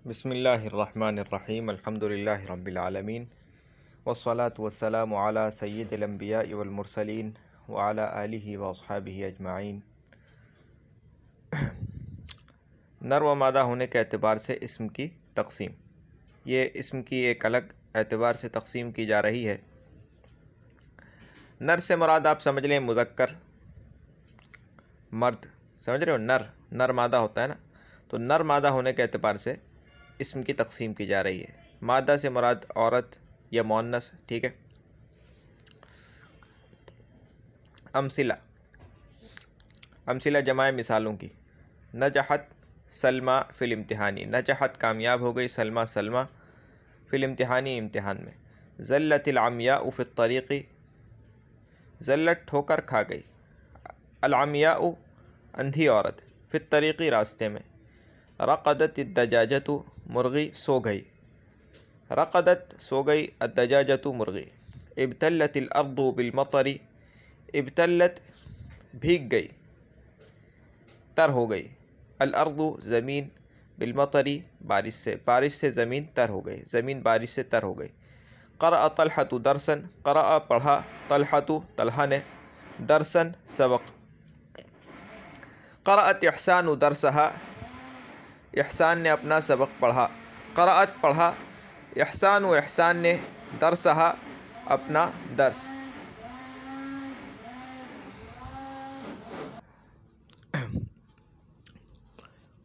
बिस्मिल्लाहिर्रहमानिर्रहीम अल्हम्दुलिल्लाहि रब्बिल आलमीन वस्सलातु वस्सलामु अला सय्यिदिल अंबिया'i वल मुरसलीन व अला आलिहि व अस्हाबिहि अजमाइन। नर व मादा होने के एतबार से इस्म की तक़सीम, ये इस्म की एक अलग एतबार से तक़सीम की जा रही है। नर से मुराद आप समझ लें मुज़क्कर मर्द, समझ रहे हो, नर नर मादा होता है ना, तो नर मादा होने के एतबार से इस्म की तक़सीम की जा रही है। मादा से मुराद औरत या मुअन्नस, ठीक है। अमसिला जमाए मिसालों की। नजहत सलमा फ़िल इम्तिहानी, नजहत कामयाब हो गई, सलमा सलमा फ़िल इम्तिहानी इम्तिहान में। ज़ल्लतिल अमियाउ फ़ित तरीक़ी, ज़ल्लत ठोकर खा गई, अल अमियाउ अंधी औरत, फ़ित तरीक़ी रास्ते में। रक़दत अद्दजाजतु मुर्गी सो गई, रक़दत सो गई, अद्दजाजतु मुर्गी। इब्तल्लतिल अर्दु बिल मतरी, इब्तल्लत भीग गई, तर हो गई, अल अर्दु ज़मीन, बिल मतरी बारिश से ज़मीन तर हो गई, ज़मीन बारिश से तर हो गई। क़रअ तलहतु दरसन, क़रअ पढ़ा, तलहतु तलहा ने, दरसन सबक। क़रअत इहसानु दरसहा, इहसान ने अपना सबक पढ़ा। क़रअत पढ़ा, इहसानु इहसान ने, दरसहा अपना दर्स।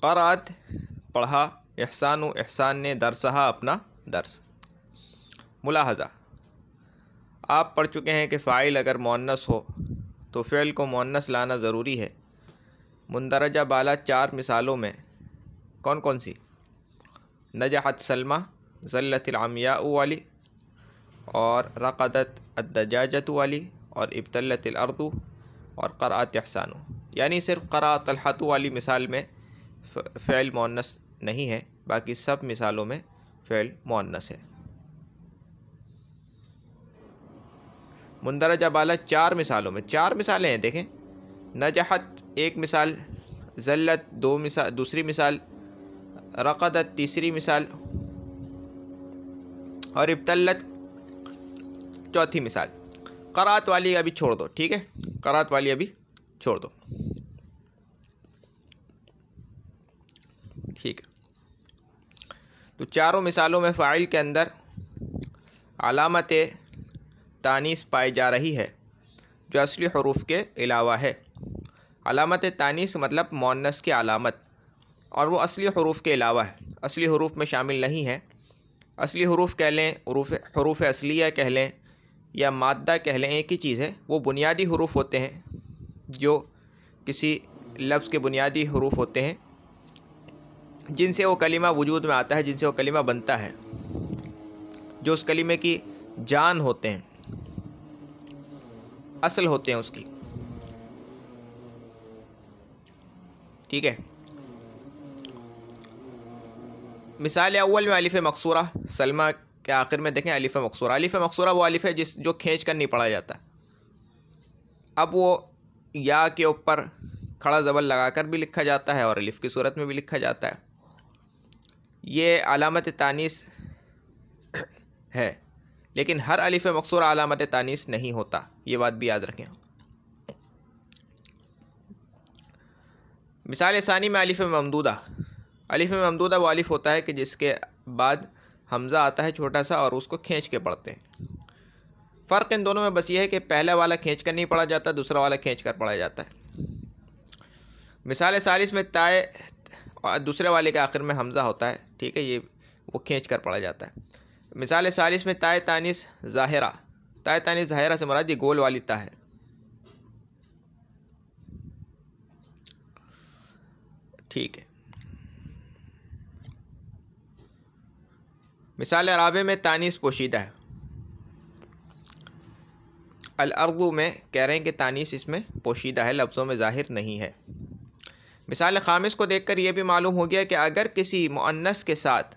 क़रअत पढ़ा, इहसानु इहसान ने, दरसहा अपना दर्स। मुलाहज़ा, आप पढ़ चुके हैं कि फ़ाइल अगर मुअन्नस हो तो फ़िल को मुअन्नस लाना ज़रूरी है। मुंदरजा बाला चार मिसालों में कौन कौन सी? नजहत सलमा, ज़ल्लतिल अमियाउ वाली, और रक़दत अद्दजाजतु वाली, और इब्तल्लतिल अर्दु, और क़रअत इहसानु। यानी सिर्फ क़रअ तलहतु वाली मिसाल में फ़िल मुअन्नस नहीं है, बाकी सब मिसालों में फ़िल मुअन्नस है। मुंदरजा बाला चार मिसालों में, चार मिसालें हैं, देखें। नजहत एक मिसाल, ज़ल्लत दो मिसाल, दूसरी मिसाल, रक़दत तीसरी मिसाल, और इब्तल्लत चौथी मिसाल। क़रअत वाली अभी छोड़ दो, ठीक है, क़रअत वाली अभी छोड़ दो, ठीक है। तो चारों मिसालों में फ़ाइल के अंदर अलामत तानीस पाई जा रही है जो असली हरूफ के अलावा है। अलामत तानीस मतलब मुअन्नस की अलामत, और वो असली हरूफ के अलावा है, असली हरूफ में शामिल नहीं है। असली हरूफ कह लें, हरूफ असलिया कह लें, या मादा कह लें, एक ही चीज़ है। वो बुनियादी हरूफ होते हैं जो किसी लफ्ज़ के बुनियादी हरूफ होते हैं जिनसे वो कलिमा वजूद में आता है, जिनसे वो कलिमा बनता है, जो उस कलिमे की जान होते हैं, असल होते हैं उसकी, ठीक है। मिसाल अव्वल में अलिफ़ मकसूरा, सलमा के आखिर में देखें अलिफ़ मकसूरा। अलिफ़ मकसूरा वो अलिफ़ है जो खींच कर नहीं पढ़ा जाता। अब वो या के ऊपर खड़ा ज़बर लगाकर भी लिखा जाता है और अलिफ़ की सूरत में भी लिखा जाता है। ये अलामत तानीस है, लेकिन हर अलिफ़ मकसूरा अलामत तानीस नहीं होता, ये बात भी याद रखें। मिसाल सानी में अलिफ़ ममदूदा। अलिफ़ ममदूदा वो अलिफ़ होता है कि जिसके बाद हमज़ा आता है छोटा सा, और उसको खींच के पढ़ते हैं। फ़र्क इन दोनों में बस ये है कि पहला वाला खींच कर नहीं पढ़ा जाता, दूसरा वाला खींच कर पढ़ा जाता है। मिसाल सालिस में ताए और दूसरे वाले के आखिर में हमज़ा होता है, ठीक है, ये वो खींच कर पढ़ा जाता है। मिसाल सालिस में ताए तानीस ज़ाहिरा, ताए तानीस ज़ाहिरा से मुराद ये गोल वाली ता है, ठीक है। मिसाल राबे में तानीस पोशीदा है। अल अर्दु में कह रहे हैं कि तानीस इसमें पोशीदा है, लफ्ज़ों में ज़ाहिर नहीं है। मिसाल ख़ामिस को देखकर यह भी मालूम हो गया कि अगर किसी मुअन्नस के साथ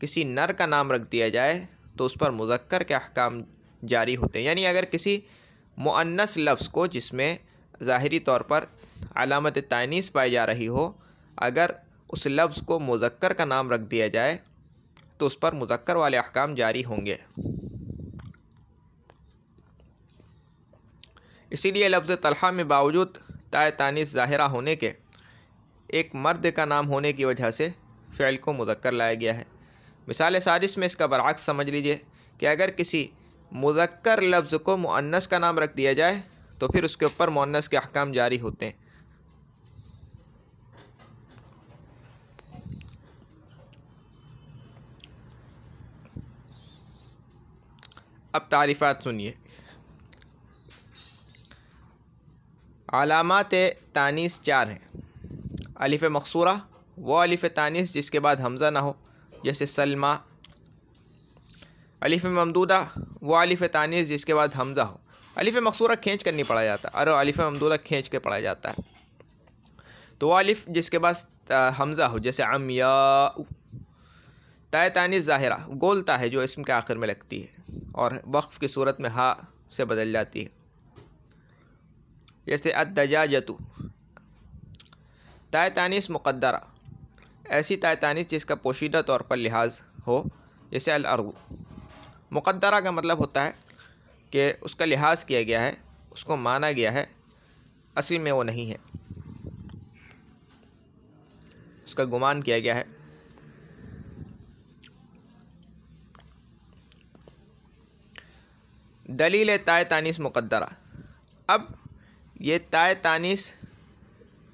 किसी नर का नाम रख दिया जाए तो उस पर मुज़क्कर के अहकाम जारी होते हैं। यानी अगर किसी मुअन्नस लफ्ज़ को जिसमें ज़ाहिरी तौर पर अलामत तानीस पाई जा रही हो, अगर उस लफ्ज़ को मुज़क्कर का नाम रख दिया जाए तो उस पर मुज़क्कर वाले अहकाम जारी होंगे। इसीलिए लफ्ज़ तलहा में बावजूद ताए तानीस ज़ाहिरा होने के एक मर्द का नाम होने की वजह से फ़िल को मुज़क्कर लाया गया है। मिसाल साजिश में इसका बरअक्स समझ लीजिए कि अगर किसी मुज़क्कर लफ्ज़ को मुअन्नस का नाम रख दिया जाए तो फिर उसके ऊपर मुअन्नस के अहकाम जारी होते हैं। अब तारीफ़ात सुनिए। अलामात तानीस 4 हैं। अलिफ मक़सूरा, वो अलिफ तानीस जिसके बाद हमज़ा ना हो, जैसे सलमा। अलिफ ममदूदा, वो अलिफ तानीस जिसके बाद हमज़ा हो। अलिफ मक़सूरा खींच कर नहीं पढ़ा जाता, और अलिफ ममदूदा खींच के पढ़ा जाता है। तो वो अलिफ जिसके बाद हमज़ा हो, जैसे अमया। ताए तानीस ज़ाहिरा गोलता है जो इसम के आखिर में लगती है और वक्फ़ की सूरत में हा से बदल जाती है, जैसे अद्दजाजतु। ताए तानीस मुक़द्दरा, ऐसी ताए तानीस जिसका पोशीदा तौर पर लिहाज हो, जैसे अल अर्ज़। मुक़द्दरा का मतलब होता है कि उसका लिहाज किया गया है, उसको माना गया है, असल में वो नहीं है, उसका गुमान किया गया है। दलील ताए तानीस मुक़द्दरा। अब ये ताए तानीस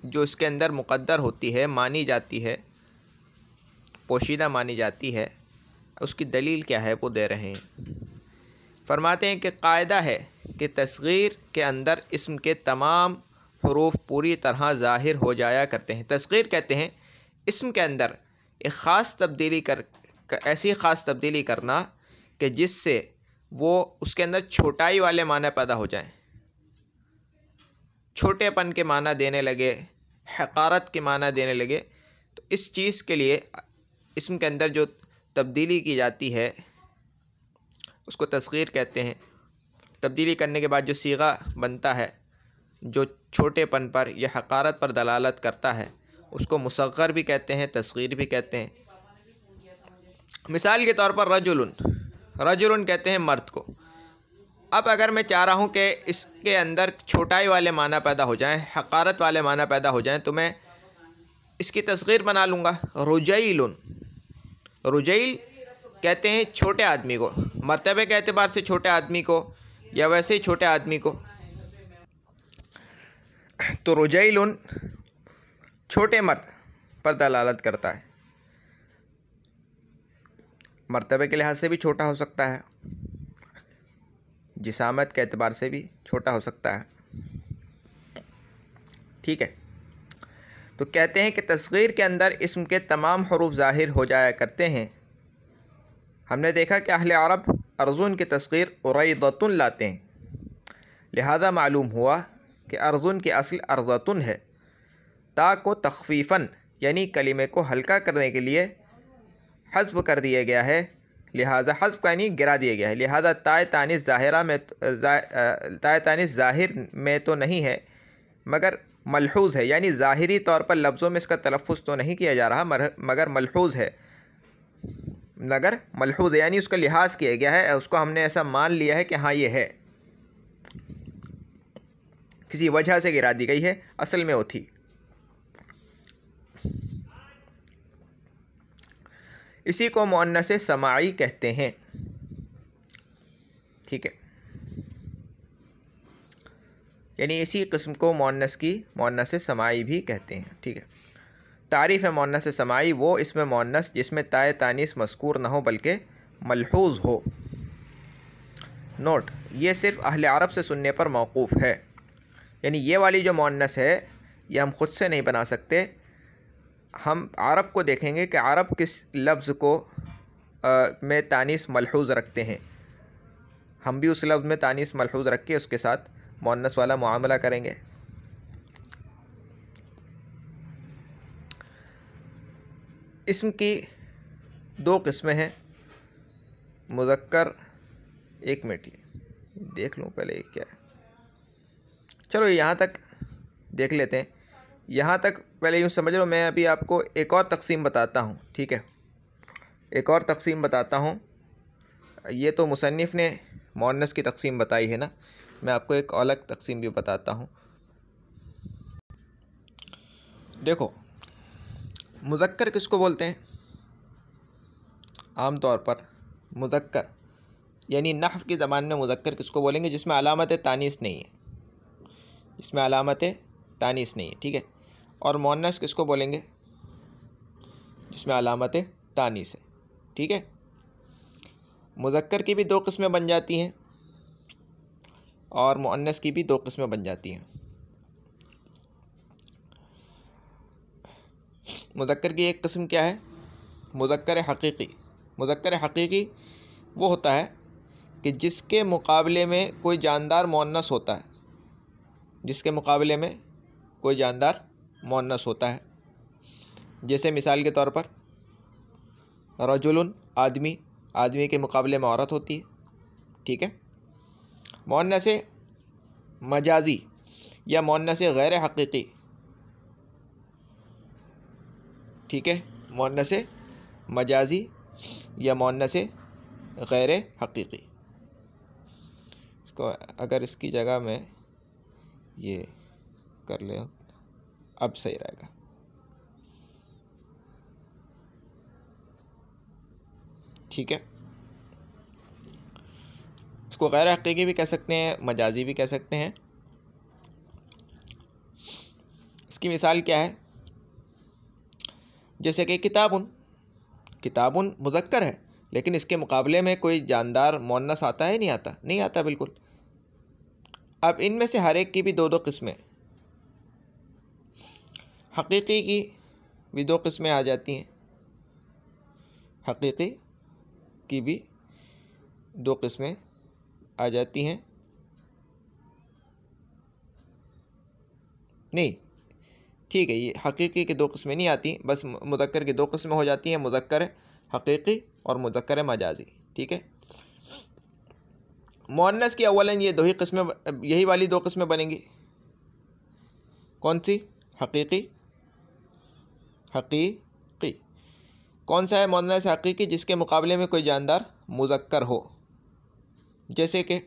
जो इसके अंदर मुक़द्दर होती है, मानी जाती है, पोशीदा मानी जाती है, उसकी दलील क्या है वो दे रहे हैं। फरमाते हैं कि कायदा है कि तस्गीर के अंदर इस्म के तमाम हरूफ पूरी तरह ज़ाहिर हो जाया करते हैं। तस्गीर कहते हैं इस्म के अंदर एक ख़ास तब्दीली ऐसी ख़ास तब्दीली करना कि जिससे वो उसके अंदर छोटाई वाले माना पैदा हो जाएं, छोटेपन के माना देने लगे, हक़ारत के माना देने लगे। तो इस चीज़ के लिए इस्म के अंदर जो तब्दीली की जाती है उसको तस्गीर कहते हैं। तब्दीली करने के बाद जो सीगा बनता है, जो छोटेपन पर या हक़ारत पर दलालत करता है, उसको मुसग़्ग़र भी कहते हैं, तस्गीर भी कहते हैं। मिसाल के तौर पर रजुलन, रजुलन कहते हैं मर्द को। अब अगर मैं चाह रहा हूँ कि इसके अंदर छोटाई वाले माना पैदा हो जाएं, हक़ारत वाले माना पैदा हो जाएं, तो मैं इसकी तस्गीर बना लूँगा रुजैलुन। रुजैल कहते हैं छोटे आदमी को, मर्तबे के एतबार से छोटे आदमी को या वैसे ही छोटे आदमी को। तो रुजैलुन छोटे मर्द पर दलालत करता है, मर्तबे के लिहाज से भी छोटा हो सकता है, जिसामत के एतबार से भी छोटा हो सकता है। ठीक है, तो कहते हैं कि तस्गीर के अंदर इस्म के तमाम हरूफ ज़ाहिर हो जाया करते हैं। हमने देखा कि अहले अरब अर्जुन की तस्गीर उरैदतुन लाते हैं, लिहाजा मालूम हुआ कि अर्जुन की असल अर्ज़तुन है। ता को तख़फ़ीफ़न यानी कलिमे को हल्का करने के लिए हज़्फ़ कर दिया गया है, लिहाजा हज़्फ़ का यानी गिरा दिया गया है। लिहाजा ताए तानीस ज़ाहिरा में ताए तानीस ज़ाहिर में तो नहीं है मगर मलहूज़ है, यानी ज़ाहिरी तौर पर लफ्ज़ों में इसका तलफ़्फ़ुज़ तो नहीं किया जा रहा मगर मलहूज़ है, मगर मलहूज़ है यानी उसका लिहाज किया गया है, उसको हमने ऐसा मान लिया है कि हाँ ये है, किसी वजह से गिरा दी गई है, असल में वो थी। इसी को मुअन्नस समाई कहते हैं। ठीक है, यानी इसी किस्म को मुअन्नस समाई भी कहते हैं। ठीक है, तारीफ़ है मुअन्नस समाई वो इसमें मुअन्नस जिसमें ताए तानीस मज़कूर ना हो बल्कि मलहूज़ हो। नोट, ये सिर्फ़ अहले अरब से सुनने पर मौक़ूफ़ है, यानी ये वाली जो मुअन्नस है ये हम ख़ुद से नहीं बना सकते। हम अरब को देखेंगे कि अरब किस लफ्ज़ को में तानीस मलहूज़ रखते हैं, हम भी उस लफ्ज़ में तानीस मलहूज़ रख के उसके साथ मुअन्नस वाला मुआमला करेंगे। इस्म की दो किस्में हैं, मुज़क्कर। एक मिनट ये देख लूँ पहले ये क्या है, चलो यहाँ तक देख लेते हैं। यहाँ तक पहले यूँ समझ लो। मैं अभी आपको एक और तकसीम बताता हूँ, ठीक है, एक और तकसीम बताता हूँ। ये तो मुसन्निफ़ ने मुअन्नस की तकसीम बताई है ना, मैं आपको एक अलग तकसीम भी बताता हूँ। देखो, मुज़क्कर किसको बोलते हैं? आम तौर पर मुज़क्कर यानी नहव की ज़बान में मुज़क्कर किसको बोलेंगे? जिसमें अलामत तानीस नहीं है, जिसमें अलामत तानीस नहीं है, ठीक है। और मुअन्नस किसको बोलेंगे? जिसमें अलामत तानीस है, ठीक है। मुज़क्कर की भी दो किस्में बन जाती हैं और मुअन्नस की भी दो किस्में बन जाती हैं। मुज़क्कर की एक किस्म क्या है? मुज़क्कर हकीकी। मुज़क्कर हकीकी वो होता है कि जिसके मुकाबले में कोई जानदार मुअन्नस होता है, जिसके मुकाबले में कोई जानदार मुअन्नस होता है। जैसे मिसाल के तौर पर रजुलन, आदमी, आदमी के मुकाबले में औरत होती है, ठीक है। मुअन्नस मजाजी या मुअन्नस गैर हकीकी, ठीक है, मुअन्नस मजाजी या मुअन्नस गैर हकीकी। इसको अगर इसकी जगह में ये कर ले अब सही रहेगा। ठीक है, इसको गैर हकीकी भी कह सकते हैं, मजाजी भी कह सकते हैं। इसकी मिसाल क्या है? जैसे कि किताबुन, किताबुन मुज़क्कर है लेकिन इसके मुकाबले में कोई जानदार मुअन्नस आता है? नहीं आता, नहीं आता बिल्कुल। अब इनमें से हर एक की भी दो दो किस्में, हकीकी की भी दो किस्में आ जाती हैं, हकीकी की भी दो किस्में आ जाती हैं। नहीं, ठीक है, ये हकीकी की दो किस्में नहीं आती, बस मुज़क्कर की दो किस्में हो जाती हैं, मुज़क्कर हकीकी और मुज़क्कर मजाजी, ठीक है। मुअन्नस की अव्वलन ये दो ही किस्में, यही वाली दो किस्में बनेंगी। कौन सी? हकीकी, हकीकी। कौन सा है मुअन्नस हकीकी? जिसके मुकाबले में कोई जानदार मुज़क्कर हो। जैसे कि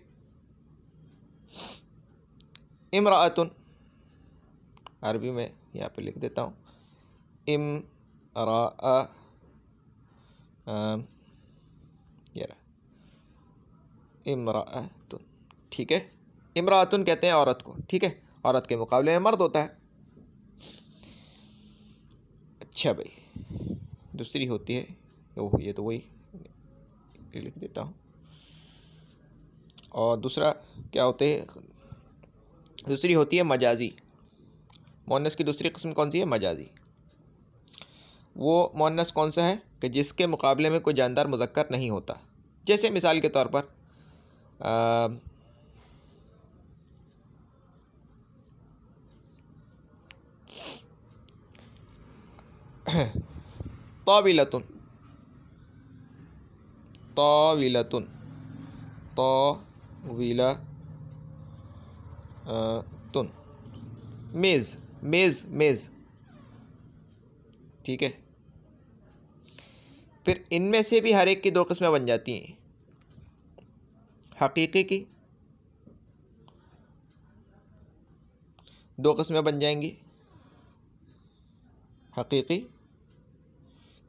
इमराअतुन, अरबी में यहाँ पे लिख देता हूँ, इमराअतुन, ठीक है। इमराअतुन कहते हैं औरत को, ठीक है, औरत के मुकाबले में मर्द होता है। अच्छा भाई, दूसरी होती है, ओह ये तो वही लिख देता हूँ। और दूसरा क्या होते है? दूसरी होती है मजाजी। मुअन्नस की दूसरी किस्म कौन सी है? मजाजी। वो मुअन्नस कौन सा है कि जिसके मुकाबले में कोई जानदार मुज़क्कर नहीं होता। जैसे मिसाल के तौर पर ताविलतुन, ताविलतुन, ताविलतुन, मेज़, मेज़, मेज़, ठीक है। फिर इनमें से भी हर एक की दो किस्में बन जाती हैं, हकीकी की दो किस्में बन जाएंगी, हकीकी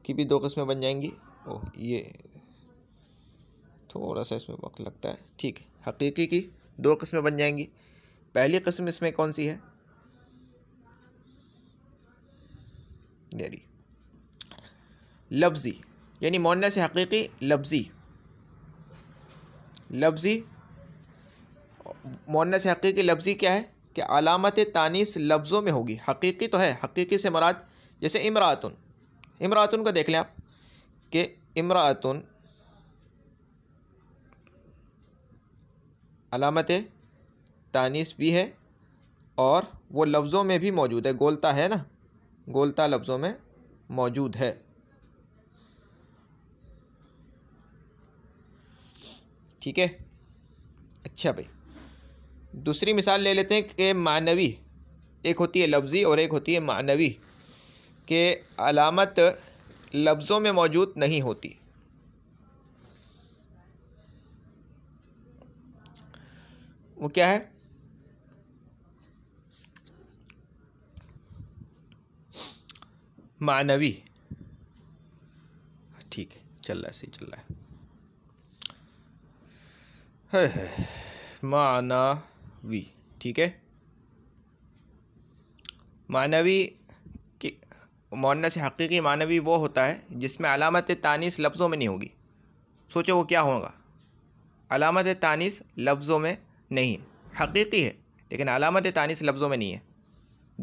की भी दो किस्में बन जाएंगी। ओह ये थोड़ा सा इसमें वक्त लगता है, ठीक है। हकीकी की दो किस्में बन जाएंगी। पहली किस्म इसमें कौन सी है? यानी लफ्ज़ी, यानी मुअन्नस हकीकी लफ्ज़ी, लफ्ज़ी मुअन्नस हकीकी लफ्ज़ी क्या है कि अलामत तानीस लफ्ज़ों में होगी। हकीकी तो है, हकीकी से मुराद जैसे इमराअतुन, इमराअतुन को देख लें आप कि इमराअतुन अलामत तानीस भी है और वो लफ्ज़ों में भी मौजूद है, गोलता है ना, गोलता लफ्ज़ों में मौजूद है, ठीक है। अच्छा भाई, दूसरी मिसाल ले लेते हैं कि मानवी एक होती है लफ्ज़ी और एक होती है मानवी, के अलामत लफ्ज़ों में मौजूद नहीं होती। वो क्या है? मानवी। ठीक है, चल रहा है, सही चल रहा है। मानवी, ठीक है। मानवी की मुअन्नस हकीकी मानवी वो होता है जिसमें अलामत तानीस लफ्ज़ों में नहीं होगी। सोचो वो क्या होगा? अलामत तानीस लफ्ज़ों में नहीं है, हकीकी है लेकिन अलामत तानीस लफ्ज़ों में नहीं है।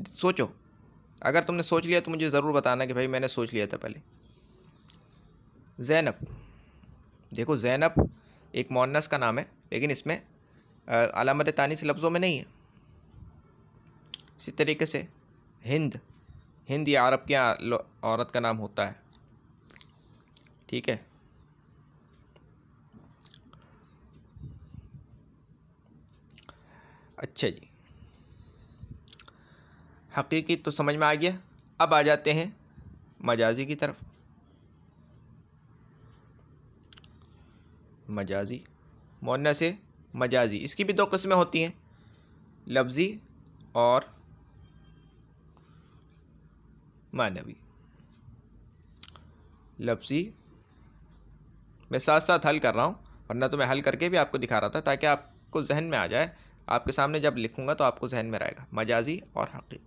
सोचो, अगर तुमने सोच लिया तो मुझे ज़रूर बताना कि भाई मैंने सोच लिया था पहले। ज़ैनब, देखो ज़ैनब एक मुअन्नस का नाम है लेकिन इसमें अलामत तानीस लफ्ज़ों में नहीं है। इसी तरीके से हिंद, हिंद या अरब की औरत का नाम होता है, ठीक है। अच्छा जी, हकीकी तो समझ में आ गया। अब आ जाते हैं मजाजी की तरफ। मजाजी, मुअन्नस से मजाजी, इसकी भी दो किस्में होती हैं, लफ्ज़ी और मानवी। लफ्ज़ी मैं साथ साथ हल कर रहा हूँ, वरना तो मैं हल करके भी आपको दिखा रहा था ताकि आपको जहन में आ जाए। आपके सामने जब लिखूँगा तो आपको जहन में रहेगा। मजाजी और हकीकी,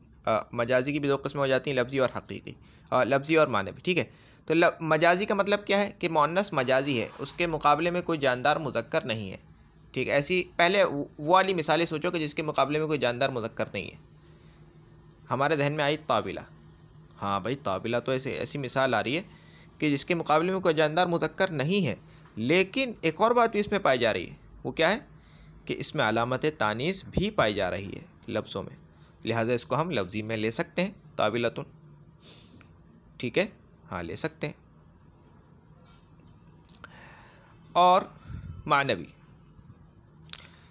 मजाजी की भी दो किस्में हो जाती हैं, लफ्ज़ी और हकीकी, लफ्ज़ी और मानवी, ठीक है। तो मजाजी का मतलब क्या है कि मुअन्नस मजाजी है, उसके मुकाबले में कोई जानदार मुज़क्कर नहीं है, ठीक है। ऐसी पहले वो वाली मिसालें सोचो कि जिसके मुकाबले में कोई जानदार मुज़क्कर नहीं है। हमारे जहन में आई ताबिला, हाँ भाई ताबिला तो ऐसी मिसाल आ रही है कि जिसके मुकाबले में कोई जानदार मुज़क्कर नहीं है। लेकिन एक और बात भी इसमें पाई जा रही है, वो क्या है कि इसमें अलामत तानीस भी पाई जा रही है लफ्ज़ों में, लिहाजा इसको हम लफ्ज़ी में ले सकते हैं, ताबिलतुन, ठीक है, हाँ ले सकते हैं। और मानवी,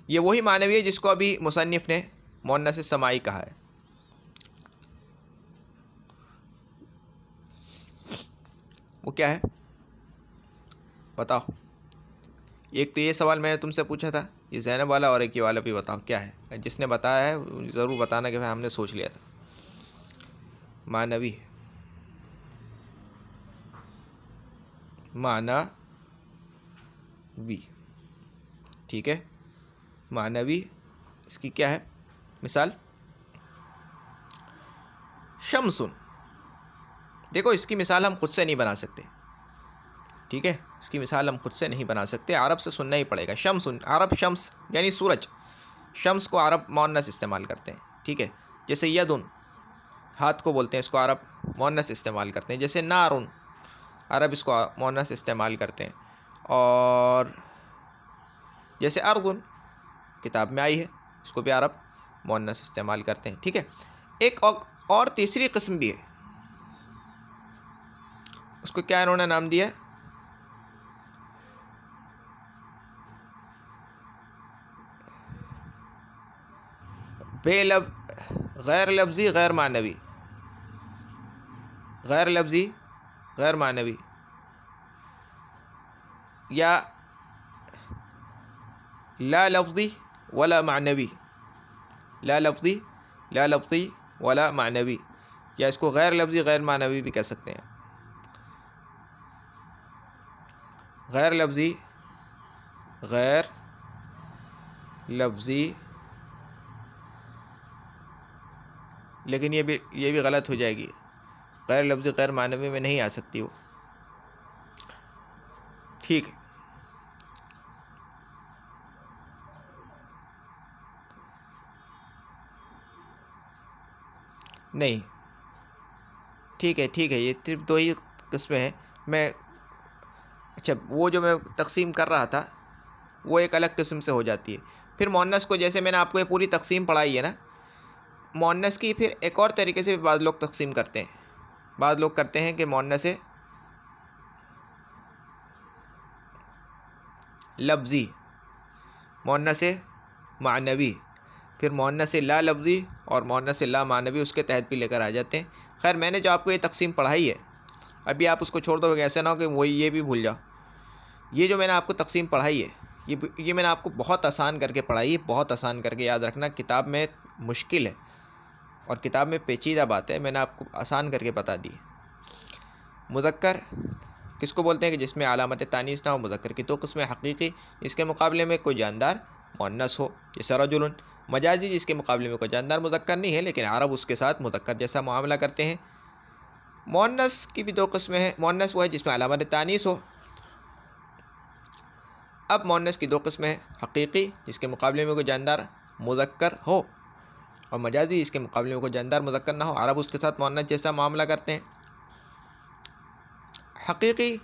ये वही मानवी है जिसको अभी मुसन्निफ़ ने मुअन्नस समाई कहा है। वो क्या है बताओ? एक तो ये सवाल मैंने तुमसे पूछा था, ये ज़ैनब वाला, और एक ये वाला भी बताओ क्या है। जिसने बताया है ज़रूर बताना कि भाई हमने सोच लिया था। मानवी, मानवी, ठीक है। मानवी, इसकी क्या है मिसाल? शम्सुन, देखो इसकी मिसाल हम खुद से नहीं बना सकते, ठीक है। इसकी मिसाल हम खुद से नहीं बना सकते, अरब से सुनना ही पड़ेगा। शम्सुन, अरब शम्स यानी सूरज, शम्स को अरब मुअन्नस इस्तेमाल करते हैं, ठीक है। जैसे यदुन, हाथ को बोलते हैं, इसको अरब मुअन्नस इस्तेमाल करते हैं। जैसे नारुन, अरब इसको मुअन्नस इस्तेमाल करते हैं। और जैसे अर्दुन, किताब में आई है, इसको भी अरब मुअन्नस इस्तेमाल करते हैं, ठीक है। एक और तीसरी किस्म भी है, उसको क्या इन्होंने नाम दिया? गैर लफ्ज़ी गैर मानवी, गैर लफ्ज़ी गैर मानवी, या ला लफ्ज़ी वला मानवी, ला लफ्ज़ी वला मानवी, या इसको गैर लफ्ज़ी गैर मानवी भी कह सकते हैं। गैर लफ्ज़ी गैर लफ्ज़ी, लेकिन ये भी गलत हो जाएगी, गैर लफ्ज़ी गैर मानवी में नहीं आ सकती वो, ठीक है। नहीं, ठीक है, ये सिर्फ दो ही किस्में हैं। मैं अच्छा, वो जो मैं तकसीम कर रहा था वो एक अलग किस्म से हो जाती है। फिर मुअन्नस को, जैसे मैंने आपको ये पूरी तकसीम पढ़ाई है ना, मुअन्नस की फिर एक और तरीके से भी बाद लोग तकसीम करते हैं। बाद लोग करते हैं कि मुअन्नस से लफ्ज़ी, मुअन्नस से मानवी, फिर मुअन्नस से ला लफ्ज़ी और मुअन्नस ला मानवी उसके तहत भी लेकर आ जाते हैं। खैर मैंने जो आपको ये तकसीम पढ़ाई है अभी आप उसको छोड़ दोगे, ऐसा ना हो कि वही ये भी भूल जाओ। ये जो मैंने आपको तकसीम पढ़ाई है ये मैंने आपको बहुत आसान करके पढ़ाई है, बहुत आसान करके। याद रखना किताब में मुश्किल है और किताब में पेचीदा बात है, मैंने आपको आसान करके बता दी। मुज़क्कर किसको बोलते हैं कि जिसमें अलामत तानीस ना हो। मुज़क्कर की दो किस्में, हकीकी जिसके मुकाबले में कोई जानदार मुअन्नस हो जैसे रजुलन, मजाजी जिसके मुकाबले में कोई जानदार मुज़क्कर नहीं है लेकिन अरब उसके साथ मुज़क्कर जैसा मामला करते हैं। मुअन्नस की भी दो किस्में हैं, मुअन्नस वो है जिसमें अलामत तानीस हो। अब मुअन्नस की दो किस्में हैं, हकीकी जिसके मुकाबले में कोई जानदार मुज़क्कर हो और मजाजी जिसके मुकाबले में कोई जानदार मुज़क्कर ना हो। अरब उसके साथ मुअन्नस जैसा मामला करते हैं। हकीकी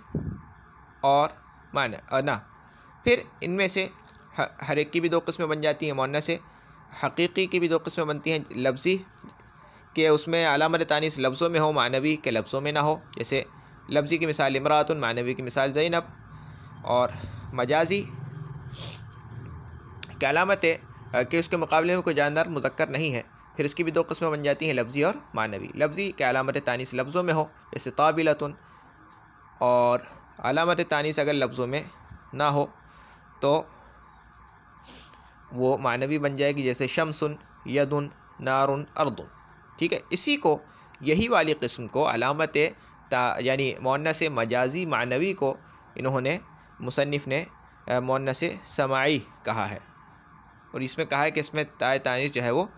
और माना ना, फिर इनमें से हर एक की भी दो किस्में बन जाती हैं। मुअन्नस से हकीकी की भी दो किस्में बनती हैं, लफ्ज़ी के उसमें अलामत तानीस लफ्ज़ों में हो, मानवी के लफ्ज़ों में ना हो। जैसे लफ्ज़ी की मिसाल इमरातुन, मानवी की मिसाल ज़ैनब। और मजाजी की अलामत है कि उसके मुकाबले में कोई जानदार मुज़क्कर नहीं है, फिर इसकी भी दो किस्में बन जाती हैं, लफ्ज़ी और मानवी। लफ्ज़ी के अलामत तानीस लफ्ज़ों में हो जैसे काबिलतुन, और अलामत तानीस अगर लफ्ज़ों में ना हो तो वो मानवी बन जाएगी जैसे शम्सुन, यदुन, नारुन, अर्दुन। ठीक है, इसी को यही वाली किस्म को अलामत यानी मुअन्नस मजाजी मानवी को इन्होंने मुसन्निफ़ ने मुअन्नस समाई कहा है। और इसमें कहा है कि इसमें ताए तानीस जो है वो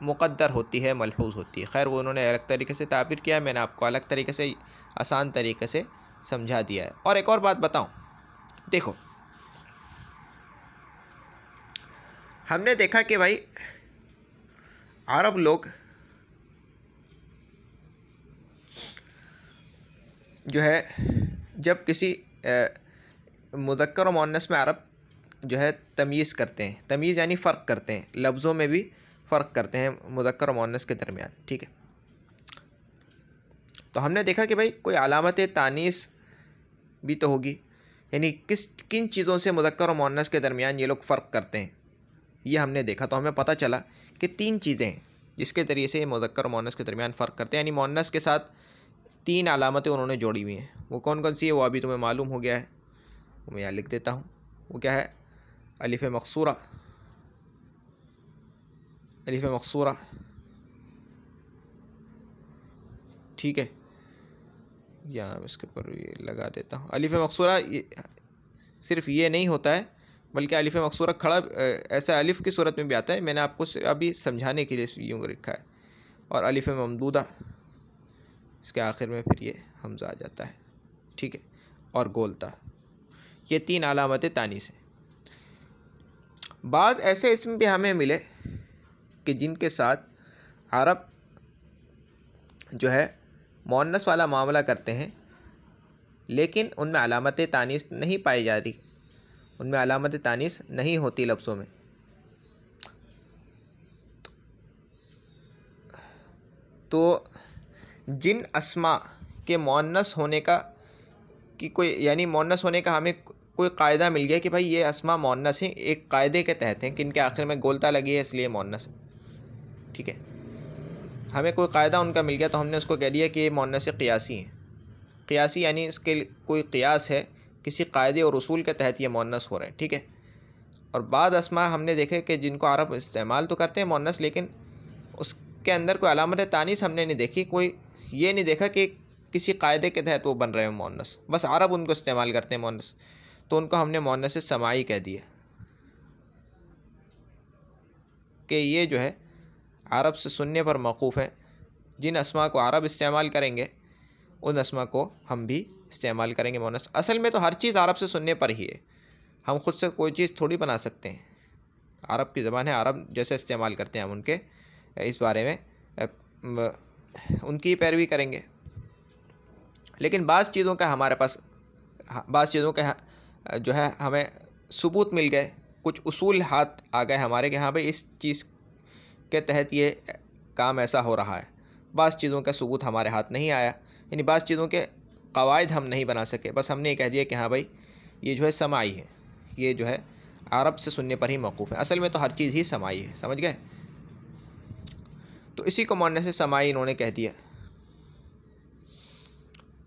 मुक़द्दर होती है, मलहूज़ होती है। खैर वो उन्होंने अलग तरीके से ताबीर किया है, मैंने आपको अलग तरीके से आसान तरीके से समझा दिया है। और एक और बात बताऊं, देखो हमने देखा कि भाई अरब लोग जो है जब किसी मुज़क्कर और मुअन्नस में अरब जो है तमीज़ करते हैं, तमीज़ यानी फ़र्क करते हैं, लफ्ज़ों में भी फ़र्क करते हैं मुज़क्कर और मुअन्नस के दरमियान। ठीक है, तो हमने देखा कि भाई कोई अलामत तानीस भी तो होगी, यानी किन चीज़ों से मुज़क्कर और मुअन्नस के दरमियान ये लोग फ़र्क करते हैं, ये हमने देखा। तो हमें पता चला कि तीन चीज़ें हैं जिसके ज़रिए से ये मुज़क्कर और मुअन्नस के दरमियान फ़र्क करते हैं, यानी मुअन्नस के साथ तीन अलामतें उन्होंने जोड़ी हुई हैं। वो कौन कौन सी है वो अभी तुम्हें मालूम हो गया है, वो मैं यहाँ लिख देता हूँ। वो क्या है, अलिफ़ मक़सूरा, अलिफ़ मक़सूरा। ठीक है, यहाँ इसके ऊपर ये लगा देता हूँ। अलिफ़ मक़सूरा सिर्फ ये नहीं होता है बल्कि अलिफ़ मक़सूरा खड़ा ऐसा अलिफ़ की सूरत में भी आता है, मैंने आपको अभी समझाने के लिए यूँ रखा है। और अलिफ़ ममदूदा, इसके आखिर में फिर ये हमज़ा आ जाता है। ठीक है, और गोलता, ये तीन अलामतें तानीस हैं। बाज़ ऐसे इसम भी हमें मिले कि जिनके साथ अरब जो है मुअन्नस वाला मामला करते हैं लेकिन उनमें अलामत तानीस नहीं पाई जाती, उनमें अलामत तानीस नहीं होती लफ्ज़ों में। तो जिन अस्मा के मुअन्नस होने का कि कोई यानी मुअन्नस होने का हमें कोई कायदा मिल गया कि भाई ये अस्मा मुअन्नस हैं, एक कायदे के तहत हैं कि इनके आखिर में गोलता लगी है इसलिए मुअन्नस है। ठीक है, हमें कोई कायदा उनका मिल गया तो हमने उसको कह दिया कि ये मुअन्नस क़ियासी हैं। क़ियासी यानी इसके कोई क़ियास है, किसी कायदे और उसूल के तहत ये मुअन्नस हो रहे हैं। ठीक है, और बाद अस्मा हमने देखे कि जिनको अरब इस्तेमाल तो करते हैं मुअन्नस, लेकिन उसके अंदर कोई अलामत तानीस हमने नहीं देखी, कोई ये नहीं देखा कि किसी कायदे के तहत वो बन रहे हैं मुअन्नस, बस अरब उनको इस्तेमाल करते हैं मुअन्नस, तो उनको हमने मुअन्नस समाई कह दिया कि ये जो है अरब से सुनने पर मौकूफ़ है। जिन अस्मा को अरब इस्तेमाल करेंगे उन अस्मा को हम भी इस्तेमाल करेंगे मुअन्नस। असल में तो हर चीज़ अरब से सुनने पर ही है, हम ख़ुद से कोई चीज़ थोड़ी बना सकते हैं। अरब की ज़बान है, अरब जैसे इस्तेमाल करते हैं हम उनके इस बारे में उनकी पैरवी करेंगे। लेकिन बाज़ चीज़ों का हमारे पास, बाज़ चीज़ों का जो है हमें सबूत मिल गए, कुछ उसूल हाथ आ गए हमारे कि हाँ भाई इस चीज़ के तहत ये काम ऐसा हो रहा है। बाज़ चीज़ों का सबूत हमारे हाथ नहीं आया, यानी बाज़ चीज़ों के कवायद हम नहीं बना सके, बस हमने ये कह दिया कि हाँ भाई ये जो है समाई है, ये जो है अरब से सुनने पर ही मौकूफ़ है। असल में तो हर चीज़ ही समाई है, समझ गए। तो इसी को मुअन्नस समाई इन्होंने कह दिया।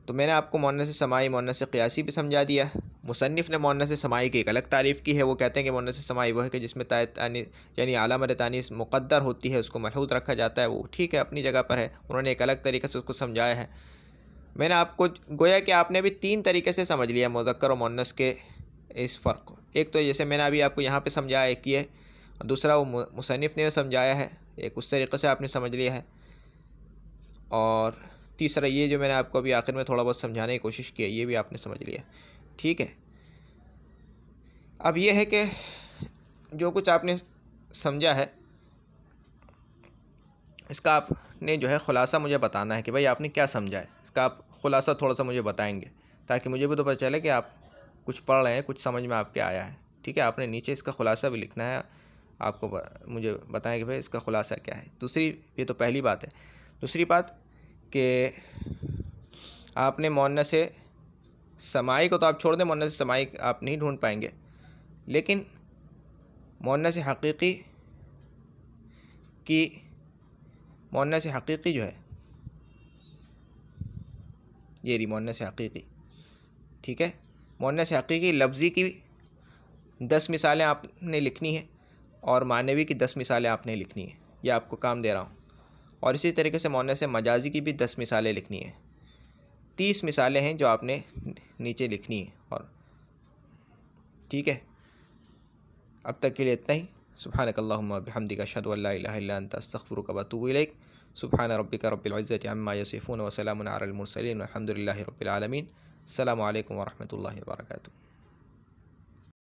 तो मैंने आपको मुअन्नस समाई मुअन्नस क़ियासी भी समझा दिया। मुसन्निफ़ ने मुअन्नस समाई की एक अलग तारीफ़ की है। वो कहते हैं कि मुअन्नस समाई वो है कि जिसमें यानी आलामत तानीस मुक़द्दर होती है, उसको मलहूज़ रखा जाता है। वो ठीक है, अपनी जगह पर है। उन्होंने एक अलग तरीक़े से उसको समझाया है। मैंने आपको गोया कि आपने भी 3 तरीक़े से समझ लिया मुज़क्कर और मुअन्नस के इस फ़र्क को। एक तो जैसे मैंने अभी आपको यहाँ पे समझाया, एक ये, और दूसरा वो मुसन्निफ़ ने समझाया है, एक उस तरीक़े से आपने समझ लिया है, और तीसरा ये जो मैंने आपको अभी आखिर में थोड़ा बहुत समझाने की कोशिश की है, ये भी आपने समझ लिया। ठीक है, अब ये है कि जो कुछ आपने समझा है इसका आपने जो है ख़ुलासा मुझे बताना है कि भाई आपने क्या समझा है। इसका आप ख़ुलासा थोड़ा सा मुझे बताएंगे ताकि मुझे भी तो पता चले कि आप कुछ पढ़ रहे हैं, कुछ समझ में आपके आया है। ठीक है, आपने नीचे इसका ख़ुलासा भी लिखना है, आपको मुझे बताएं कि भाई इसका ख़ुलासा क्या है। दूसरी, ये तो पहली बात है। दूसरी बात कि आपने मुअन्नस समाई को तो आप छोड़ दें, मुअन्नस समाई आप नहीं ढूंढ पाएंगे, लेकिन मुअन्नस हकीकी की, मुअन्नस हकीकी जो है ये रही मुअन्नस हकीकी। ठीक है, मुअन्नस हकीकी लफ्ज़ी की 10 मिसालें आपने लिखनी है और मानवी की 10 मिसालें आपने लिखनी है। ये आपको काम दे रहा हूँ। और इसी तरीके से मुअन्नस मजाजी की भी 10 मिसालें लिखनी है। 30 मिसालें हैं जो आपने नीचे लिखनी है। और ठीक है, अब तक के लिए इतना ही। सुब्हानकल्लाहुम्मा बिहम्दिका अशहदु अल्ला इलाहा इल्ला अंता अस्तगफिरुका व अतूबु इलैक। सुब्हान रब्बिका रब्बिल इज़्ज़ति अम्मा यसिफून व सलामुन अलल मुरसलीन वल्हम्दुलिल्लाहि रब्बिल आलमीन। अस्सलामु अलैकुम व रहमतुल्लाहि व बरकातुहू।